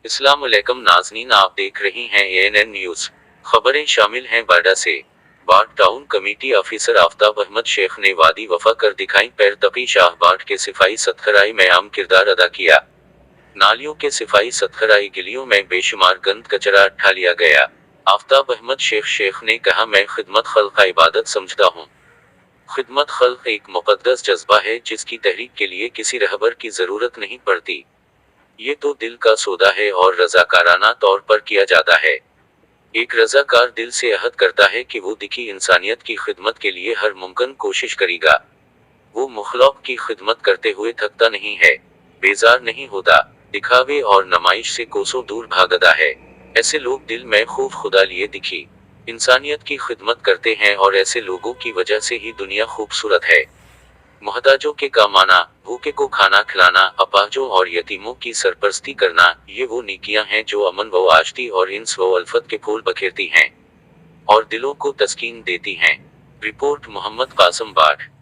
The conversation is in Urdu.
السلام علیکم نازنین، آپ دیکھ رہی ہیں ENN نیوز۔ خبریں شامل ہیں وعدہ سے۔ باڈھ ٹاؤن کمیٹی آفیسر آفتاب احمد شیخ نے وادی وفا کر دکھائی پیر تپی شاہ باڈھ کے صفائی ستھرائی میں اہم کردار ادا کیا۔ نالیوں کے صفائی ستھرائی گلیوں میں بیشمار گند کچرا اٹھا لیا گیا۔ آفتاب احمد شیخ نے کہا، میں خدمت خلق عبادت سمجھتا ہوں۔ خدمت خلق ایک مقدس جذبہ ہے جس کی تحریک کے لیے کسی رہبر کی ضرورت نہیں پڑتی۔ یہ تو دل کا سودا ہے اور رضاکارانہ طور پر کیا جاتا ہے۔ ایک رضاکار دل سے عہد کرتا ہے کہ وہ دکھی انسانیت کی خدمت کے لیے ہر ممکن کوشش کرے گا۔ وہ مخلوق کی خدمت کرتے ہوئے تھکتا نہیں ہے، بیزار نہیں ہوتا، دکھاوے اور نمائش سے کوسوں دور بھاگتا ہے۔ ایسے لوگ دل میں خوف خدا لیے دکھی انسانیت کی خدمت کرتے ہیں اور ایسے لوگوں کی وجہ سے ہی دنیا خوبصورت ہے۔ محتاجوں کے کام آنا، بھوکے کو کھانا کھلانا، اپاہجوں اور یتیموں کی سرپرستی کرنا، یہ وہ نیکیاں ہیں جو امن و آشتی اور انس و الفت کے پھول بکھیرتی ہیں اور دلوں کو تسکین دیتی ہیں۔ رپورٹ محمد قاسم باڈھ۔